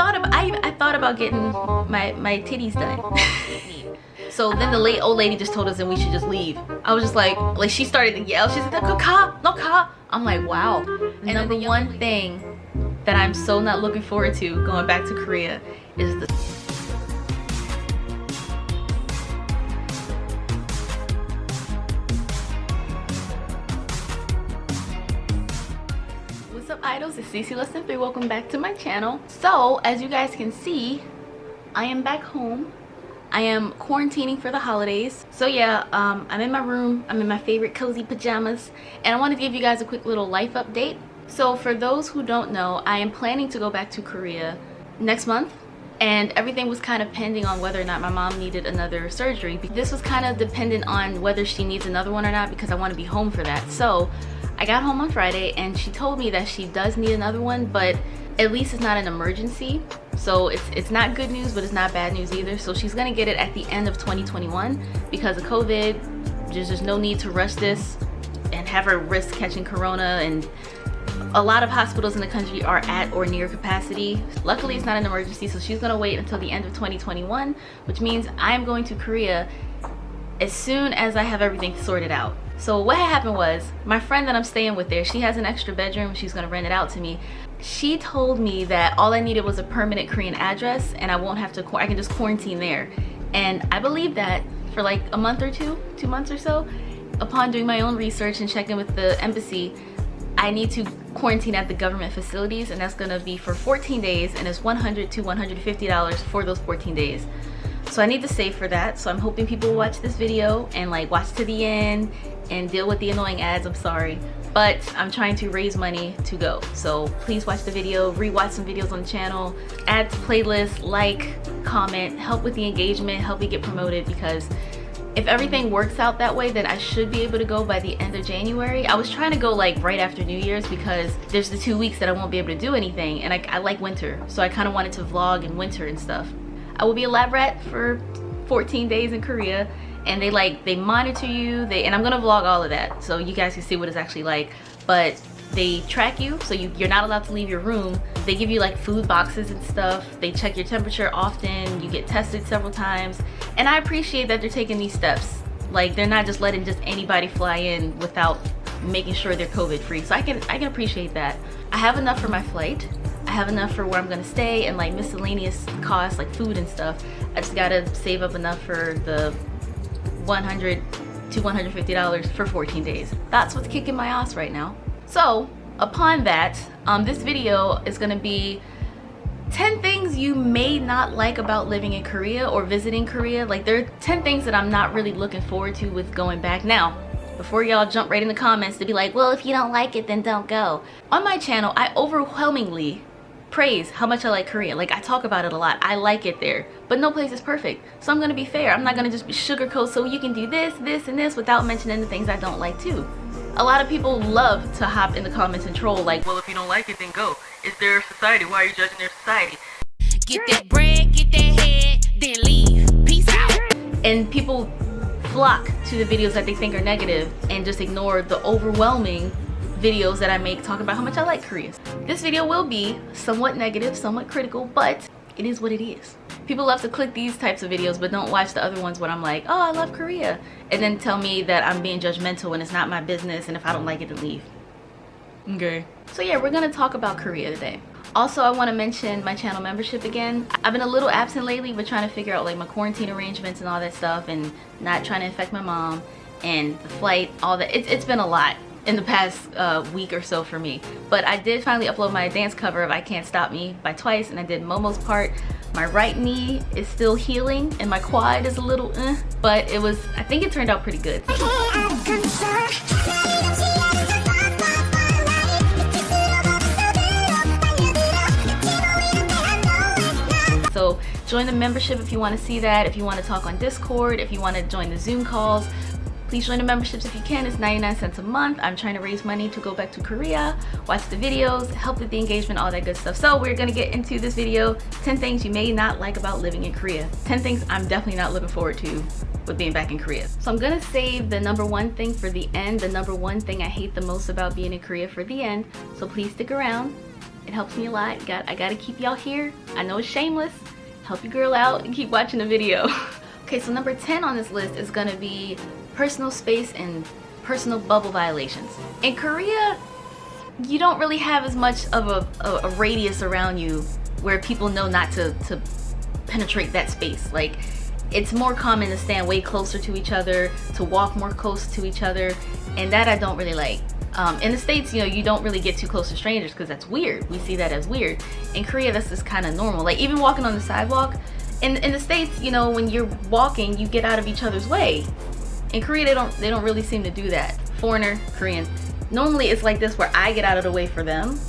I thought about getting my titties done. So then the old lady just told us that we should just leave. I was just like she started to yell. She said, no car. I'm like, wow. And then the one thing that I'm so not looking forward to going back to Korea is the What's up, idols? It's Cece Less Than 3. Welcome back to my channel. So as you guys can see, I am back home. I am quarantining for the holidays. So yeah, I'm in my room. I'm in my favorite cozy pajamas, and I want to give you guys a quick little life update. So for those who don't know, I am planning to go back to Korea next month, and everything was kind of pending on whether or not my mom needed another surgery. This was kind of dependent on whether she needs another one or not, because I want to be home for that. So I got home on Friday and she told me that she does need another one, but at least it's not an emergency. So it's not good news, but it's not bad news either. So she's gonna get it at the end of 2021 because of COVID. There's just no need to rush this and have her risk catching corona, and a lot of hospitals in the country are at or near capacity. Luckily it's not an emergency, so she's gonna wait until the end of 2021, which means I'm going to Korea as soon as I have everything sorted out. So what happened was, my friend that I'm staying with there, she has an extra bedroom. She's gonna rent it out to me. She told me that all I needed was a permanent Korean address and I won't have to, I can just quarantine there. And I believe that for like a month or 2 months or so. Upon doing my own research and checking with the embassy, I need to quarantine at the government facilities, and that's gonna be for 14 days, and it's $100 to $150 for those 14 days. So I need to save for that. So I'm hoping people will watch this video and like watch to the end and deal with the annoying ads. I'm sorry, but I'm trying to raise money to go. So please watch the video, rewatch some videos on the channel, add to playlist, like, comment, help with the engagement, help me get promoted, because if everything works out that way, then I should be able to go by the end of January. I was trying to go like right after New Year's because there's the 2 weeks that I won't be able to do anything, and I like winter, so I kind of wanted to vlog in winter and stuff. I will be a lab rat for 14 days in Korea, and they monitor you, and I'm gonna vlog all of that so you guys can see what it's actually like. But they track you, so you're not allowed to leave your room. They give you like food boxes and stuff. They check your temperature often. You get tested several times, and I appreciate that they're taking these steps. Like, they're not just letting just anybody fly in without making sure they're COVID free. So I can appreciate that. I have enough for my flight. I have enough for where I'm gonna stay and like miscellaneous costs like food and stuff. I just gotta save up enough for the $100 to $150 for 14 days. That's what's kicking my ass right now. So upon that, this video is gonna be 10 things you may not like about living in Korea or visiting Korea. Like, there are 10 things that I'm not really looking forward to with going back. Now, before y'all jump right in the comments to be like, well, if you don't like it, then don't go. On my channel, I overwhelmingly praise how much I like Korea. Like, I talk about it a lot. I like it there, but no place is perfect. So I'm gonna be fair. I'm not gonna just be sugarcoat so you can do this, this, and this without mentioning the things I don't like too. A lot of people love to hop in the comments and troll like, well, if you don't like it, then go. It's their society. Why are you judging their society? Get that bread, get that head, then leave. Peace out. And people flock to the videos that they think are negative and just ignore the overwhelming videos that I make talking about how much I like Korea. This video will be somewhat negative, somewhat critical, but it is what it is. People love to click these types of videos but don't watch the other ones when I'm like, oh, I love Korea, and then tell me that I'm being judgmental and it's not my business, and if I don't like it, then leave. Okay. So yeah, we're gonna talk about Korea today. Also, I want to mention my channel membership again. I've been a little absent lately with trying to figure out like my quarantine arrangements and all that stuff, and not trying to infect my mom, and the flight, all that. It's been a lot in the past week or so for me. But I did finally upload my dance cover of I Can't Stop Me by Twice, and I did Momo's part. My right knee is still healing and my quad is a little but I think it turned out pretty good. So join the membership if you want to see that, if you want to talk on Discord, if you want to join the Zoom calls. Please join the memberships if you can. It's 99 cents a month. I'm trying to raise money to go back to Korea, watch the videos, help with the engagement, all that good stuff. So we're gonna get into this video. 10 things you may not like about living in Korea. 10 things I'm definitely not looking forward to with being back in Korea. So I'm gonna save the number one thing for the end, the number one thing I hate the most about being in Korea for the end. So please stick around It helps me a lot. I gotta keep y'all here. I know it's shameless. Help your girl out and keep watching the video. Okay, so number 10 on this list is gonna be personal space and personal bubble violations. In Korea, you don't really have as much of a radius around you where people know not to penetrate that space. Like, it's more common to stand way closer to each other, to walk more close to each other, and that I don't really like. In the States, you know, you don't really get too close to strangers because that's weird. We see that as weird. In Korea, that's just kind of normal. Like, even walking on the sidewalk, in the States, you know, when you're walking, you get out of each other's way. In Korea, they don't really seem to do that. Foreigner, Korean. Normally it's like this where I get out of the way for them.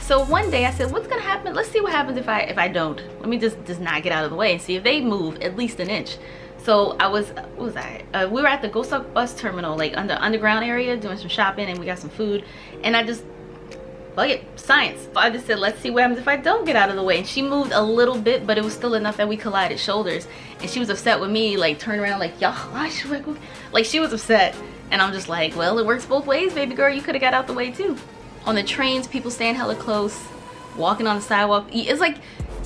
So one day I said, what's gonna happen? Let's see what happens if I don't. Let me just not get out of the way and see if they move at least an inch. So I was, what was I? We were at the Gosok bus terminal, like on the underground area, doing some shopping, and we got some food. And I just, fuck it, science. I just said, let's see what happens if I don't get out of the way. And she moved a little bit, but it was still enough that we collided shoulders. And she was upset with me, like turned around like, like she was upset. And I'm just like, well, it works both ways, baby girl. You could have got out the way too. On the trains, people stand hella close, walking on the sidewalk. It's like,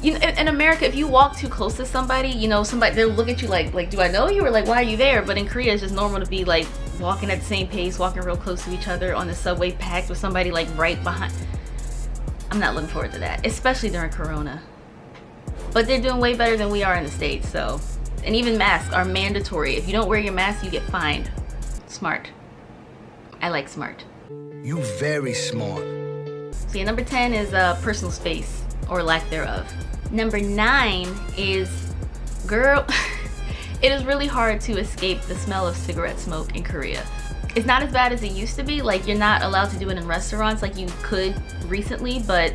you know, in America, if you walk too close to somebody, you know, they'll look at you like, do I know you? Or like, why are you there? But in Korea, it's just normal to be like walking at the same pace, walking real close to each other on the subway, packed with somebody like right behind. I'm not looking forward to that, especially during Corona. But they're doing way better than we are in the States, so. And even masks are mandatory. If you don't wear your mask, you get fined. Smart. I like smart. You very smart. So yeah, number 10 is personal space, or lack thereof. Number 9 is, girl, it is really hard to escape the smell of cigarette smoke in Korea. It's not as bad as it used to be. Like, you're not allowed to do it in restaurants like you could recently, but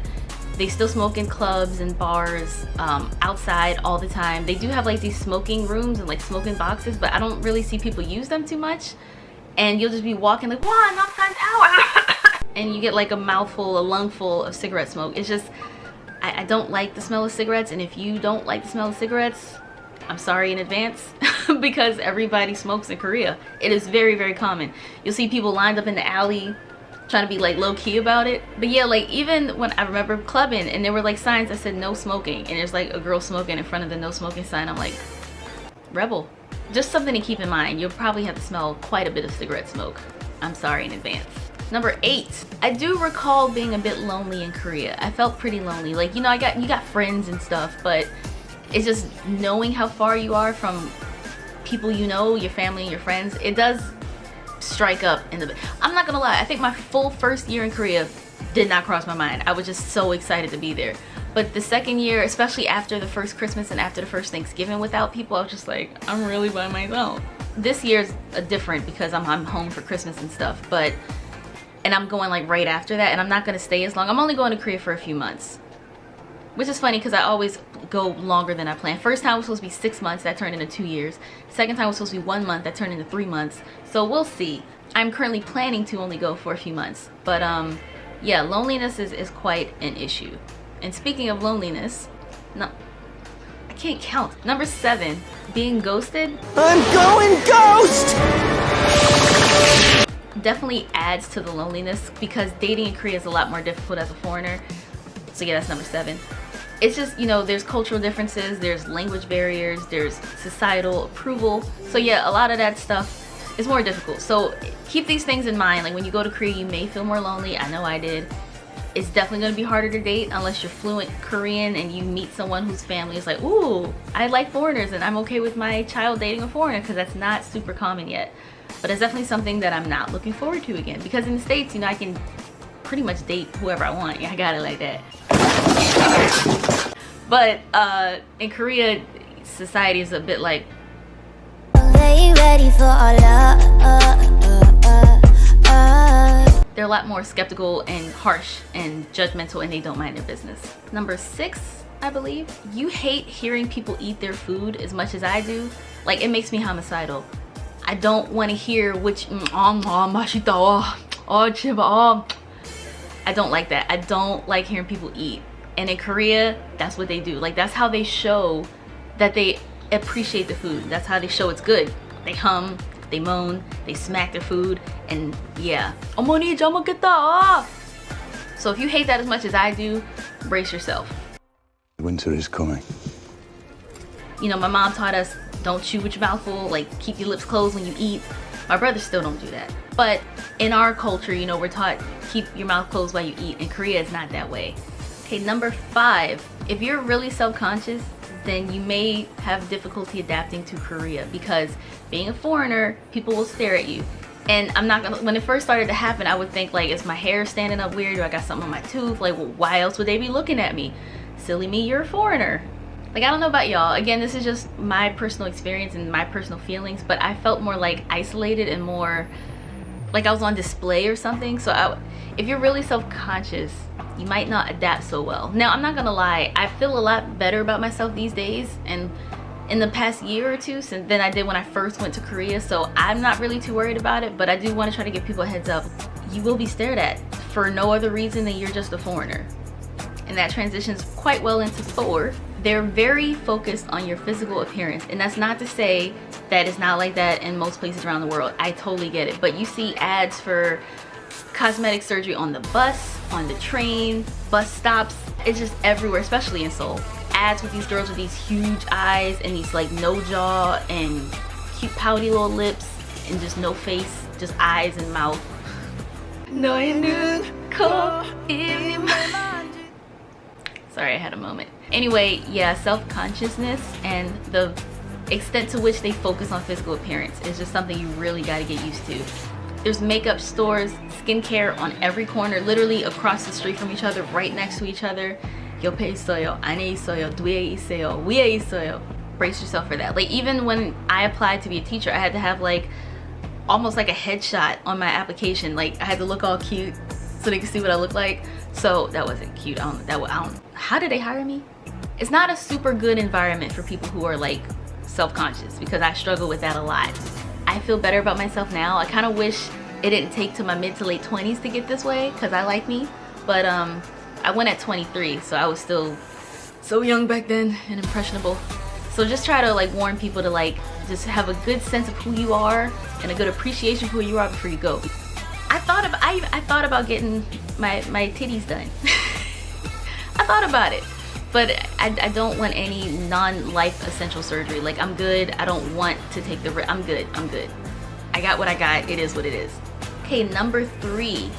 they still smoke in clubs and bars, outside all the time. They do have like these smoking rooms and like smoking boxes, but I don't really see people use them too much. And you'll just be walking like, wow, knock times hour. And you get like a mouthful, a lungful of cigarette smoke. It's just, I don't like the smell of cigarettes. And if you don't like the smell of cigarettes, I'm sorry in advance, because everybody smokes in Korea. It is very, very common. You'll see people lined up in the alley trying to be like low-key about it. But yeah, like even when I remember clubbing and there were like signs that said no smoking, and there's like a girl smoking in front of the no smoking sign, I'm like, rebel. Just something to keep in mind. You'll probably have to smell quite a bit of cigarette smoke. I'm sorry in advance. Number 8, I do recall being a bit lonely in Korea. I felt pretty lonely. Like, you know, you got friends and stuff, but it's just knowing how far you are from people you know, your family and your friends. It does strike up in the, I'm not gonna lie, I think my full first year in Korea did not cross my mind. I was just so excited to be there. But the second year, especially after the first Christmas and after the first Thanksgiving without people, I was just like, I'm really by myself. This year's different because I'm home for Christmas and stuff, and I'm going like right after that, and I'm not gonna stay as long. I'm only going to Korea for a few months, which is funny because I always go longer than I plan. First time was supposed to be 6 months, that turned into 2 years. Second time was supposed to be 1 month, that turned into 3 months. So we'll see. I'm currently planning to only go for a few months, but yeah, loneliness is quite an issue. And speaking of loneliness, no, I can't count. Number 7, being ghosted. I'm going ghost! Definitely adds to the loneliness because dating in Korea is a lot more difficult as a foreigner. So yeah, that's number 7. It's just, you know, there's cultural differences, there's language barriers, there's societal approval. So yeah, a lot of that stuff is more difficult. So keep these things in mind. Like when you go to Korea, you may feel more lonely. I know I did. It's definitely going to be harder to date unless you're fluent Korean and you meet someone whose family is like, ooh, I like foreigners and I'm okay with my child dating a foreigner, because that's not super common yet. But it's definitely something that I'm not looking forward to again, because in the States, you know, I can pretty much date whoever I want. Yeah, I got it like that. But in Korea, society is a bit like, ready for all they're a lot more skeptical and harsh and judgmental, and they don't mind their business. Number 6, I believe, you hate hearing people eat their food as much as I do. Like, it makes me homicidal. I don't want to hear which 맛있다. I don't like that. I don't like hearing people eat. And in Korea, that's what they do. Like, that's how they show that they appreciate the food. That's how they show it's good. They hum, they moan, they smack their food, and yeah. 어머니 잘 먹겠다. So if you hate that as much as I do, brace yourself. Winter is coming. You know, my mom taught us don't chew with your mouth full, like keep your lips closed when you eat. My brothers still don't do that. But in our culture, you know, we're taught keep your mouth closed while you eat. In Korea, it's not that way. Okay, number 5. If you're really self-conscious, then you may have difficulty adapting to Korea, because being a foreigner, people will stare at you. And I'm not gonna, when it first started to happen, I would think like, is my hair standing up weird, or I got something on my tooth? Like, well, why else would they be looking at me? Silly me, you're a foreigner. Like, I don't know about y'all. Again, this is just my personal experience and my personal feelings, but I felt more like isolated and more like I was on display or something. So if you're really self-conscious, you might not adapt so well. Now, I'm not gonna lie, I feel a lot better about myself these days and in the past year or two than I did when I first went to Korea. So I'm not really too worried about it, but I do want to try to give people a heads up. You will be stared at for no other reason than you're just a foreigner. And that transitions quite well into 4. They're very focused on your physical appearance. And that's not to say that it's not like that in most places around the world. I totally get it. But you see ads for cosmetic surgery on the bus, on the train, bus stops. It's just everywhere, especially in Seoul. Ads with these girls with these huge eyes and these like no jaw and cute pouty little lips and just no face, just eyes and mouth. Sorry, I had a moment. Anyway, yeah, self-consciousness and the extent to which they focus on physical appearance is just something you really got to get used to. There's makeup stores, skincare on every corner, literally across the street from each other, right next to each other. 옆에 있어요, 안에 있어요, 뒤에 있어요, 위에 있어요. Brace yourself for that. Like, even when I applied to be a teacher, I had to have like almost like a headshot on my application. Like, I had to look all cute so they could see what I look like. So that wasn't cute. I don't. How did they hire me? It's not a super good environment for people who are like self-conscious, because I struggle with that a lot. I feel better about myself now. I kind of wish it didn't take to my mid to late 20s to get this way, because I like me. But I went at 23, so I was still so young back then and impressionable. So just try to like warn people to like just have a good sense of who you are and a good appreciation for who you are before you go. I thought about getting my titties done. I thought about it, but I don't want any non-life essential surgery. Like, I'm good. I don't want to take the risk. I'm good. I got what I got. It is what it is. Okay, number 3.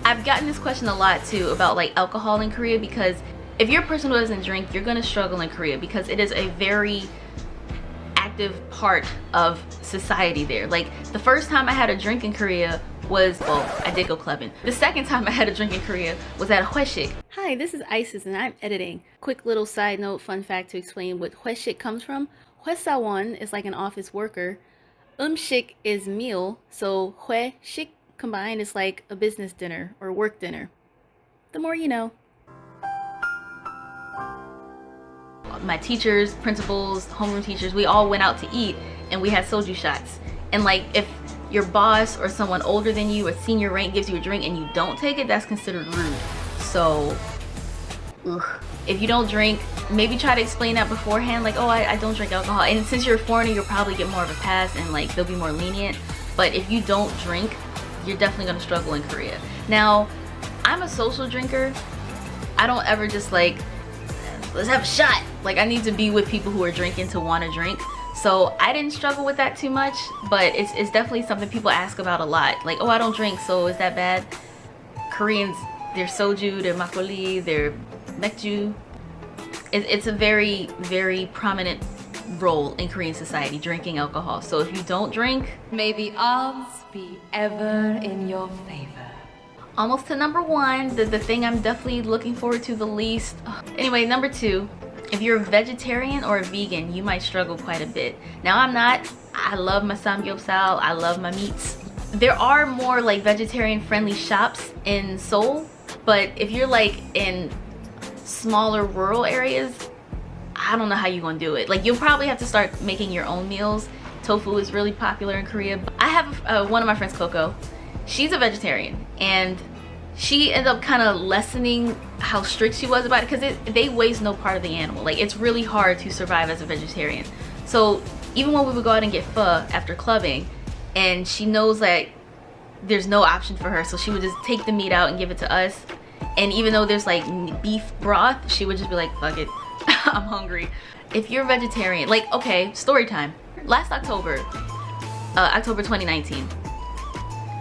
I've gotten this question a lot too about like alcohol in Korea, because if you're a person who doesn't drink, you're gonna struggle in Korea, because it is a very active part of society there. Like, the first time I had a drink in Korea was, well, I did go clubbing. The second time I had a drink in Korea was at a hwaeshik. Hi, this is Isis and I'm editing. Quick little side note, fun fact to explain what hwaeshik comes from. Hwaesawon is like an office worker. Shik is meal, so hwaeshik combined is like a business dinner or work dinner. The more you know. My teachers, principals, homeroom teachers, we all went out to eat and we had soju shots. And like, if your boss or someone older than you or senior rank gives you a drink and you don't take it, that's considered rude. So, if you don't drink, maybe try to explain that beforehand, like, oh, I don't drink alcohol. And since you're a foreigner, you'll probably get more of a pass and like they'll be more lenient. But if you don't drink, you're definitely gonna struggle in Korea. Now, I'm a social drinker. I don't ever just like, let's have a shot. Like, I need to be with people who are drinking to want to drink. So I didn't struggle with that too much, but it's definitely something people ask about a lot. Like, oh, I don't drink, so is that bad? Koreans, they're soju, they're makgeolli, they're mekju. It's a very, very prominent role in Korean society, drinking alcohol. So if you don't drink, may the odds be ever in your favor. Almost to number 1, the thing I'm definitely looking forward to the least. Anyway, number 2, if you're a vegetarian or a vegan, you might struggle quite a bit. Now, I'm not. I love my samgyeopsal. I love my meats. There are more like vegetarian friendly shops in Seoul, but if you're like in smaller rural areas, I don't know how you're gonna do it. Like, you'll probably have to start making your own meals. Tofu is really popular in Korea. I have one of my friends, Coco. She's a vegetarian, and she ended up kind of lessening how strict she was about it, because they waste no part of the animal. Like, it's really hard to survive as a vegetarian. So even when we would go out and get pho after clubbing, and she knows that there's no option for her, so she would just take the meat out and give it to us. And even though there's like beef broth, she would just be like, fuck it, I'm hungry. If you're vegetarian, like, okay, story time. Last October, October 2019,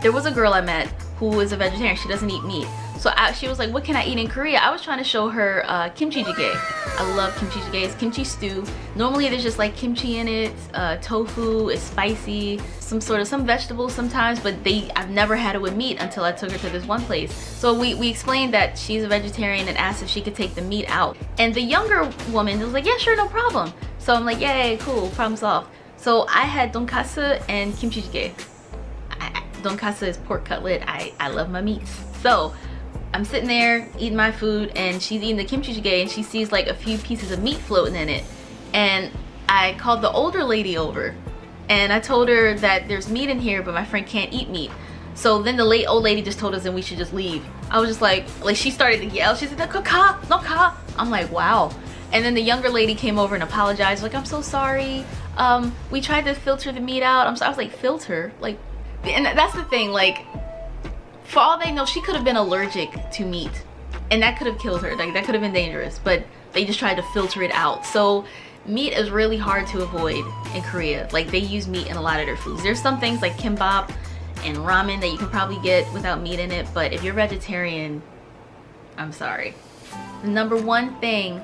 there was a girl I met who is a vegetarian. She doesn't eat meat. So she was like, what can I eat in Korea? I was trying to show her kimchi jjigae. I love kimchi jjigae. It's kimchi stew. Normally there's just like kimchi in it, tofu, it's spicy, some vegetables sometimes, but I've never had it with meat until I took her to this one place. So we explained that she's a vegetarian and asked if she could take the meat out. And the younger woman was like, yeah, sure, no problem. So I'm like, yay, cool, problem solved. So I had donkasu and kimchi jjigae. Donkasu is pork cutlet. I love my meats. So I'm sitting there eating my food and she's eating the kimchi jjigae and she sees like a few pieces of meat floating in it. And I called the older lady over and I told her that there's meat in here, but my friend can't eat meat. So then the old lady just told us that we should just leave. I was just like she started to yell. She said, no ka. I'm like, wow. And then the younger lady came over and apologized, like, I'm so sorry. We tried to filter the meat out. I was like, filter? Like, and that's the thing, like, for all they know, she could have been allergic to meat and that could have killed her. Like, that could have been dangerous, but they just tried to filter it out. So meat is really hard to avoid in Korea. Like, they use meat in a lot of their foods. There's some things like kimbap and ramen that you can probably get without meat in it, but if you're vegetarian, I'm sorry. The number one thing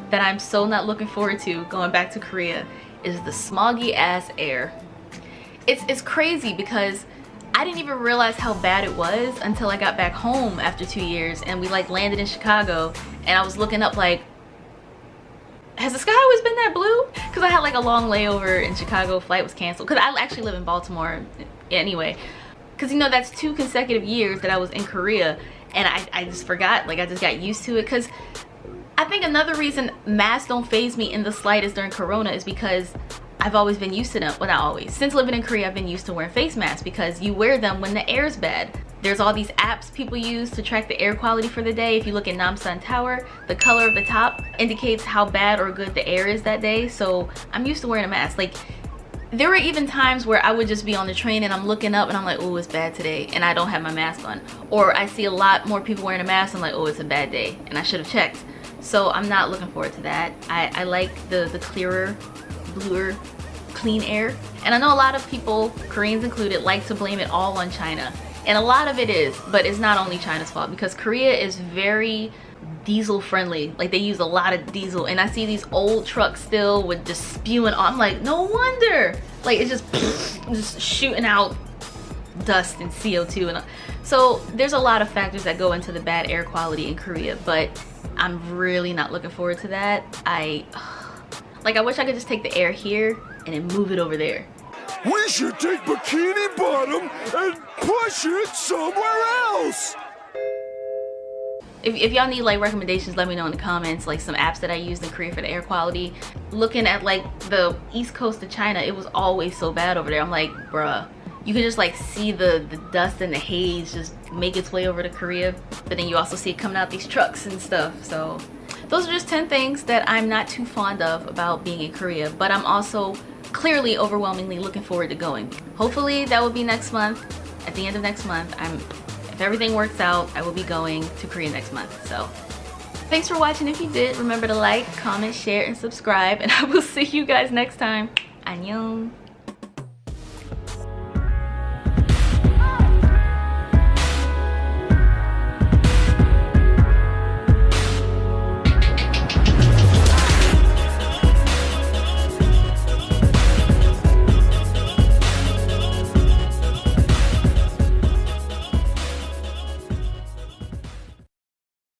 that I'm so not looking forward to going back to Korea is the smoggy ass air. It's crazy because I didn't even realize how bad it was until I got back home after 2 years and we like landed in Chicago and I was looking up like, has the sky always been that blue? Because I had like a long layover in Chicago, flight was canceled because I actually live in Baltimore anyway. Because you know, that's 2 consecutive years that I was in Korea and I just forgot, like I just got used to it. Because I think another reason masks don't faze me in the slightest during Corona is because I've always been used to them. Well, not always. Since living in Korea, I've been used to wearing face masks because you wear them when the air's bad. There's all these apps people use to track the air quality for the day. If you look at Namsan Tower, the color of the top indicates how bad or good the air is that day. So I'm used to wearing a mask. Like, there were even times where I would just be on the train and I'm looking up and I'm like, oh, it's bad today, and I don't have my mask on. Or I see a lot more people wearing a mask, I'm like, oh, it's a bad day, and I should have checked. So I'm not looking forward to that. I like the clearer, bluer, clean air. And I know a lot of people, Koreans included, like to blame it all on China. And a lot of it is, but it's not only China's fault because Korea is very diesel friendly. Like, they use a lot of diesel, and I see these old trucks still with just spewing on. I'm like, no wonder. Like, it's just shooting out dust and CO2. And so there's a lot of factors that go into the bad air quality in Korea, but I'm really not looking forward to that. I wish I could just take the air here and then move it over there. We should take Bikini Bottom and push it somewhere else. If y'all need like recommendations, let me know in the comments, like some apps that I used in Korea for the air quality. Looking at like the east coast of China, it was always so bad over there. I'm like, bruh, you can just like see the dust and the haze just make its way over to Korea, but then you also see it coming out these trucks and stuff. So those are just 10 things that I'm not too fond of about being in Korea, but I'm also clearly overwhelmingly looking forward to going. Hopefully that will be next month. At the end of next month, if everything works out, I will be going to Korea next month. So thanks for watching. If you did, remember to like, comment, share, and subscribe, and I will see you guys next time. Annyeong.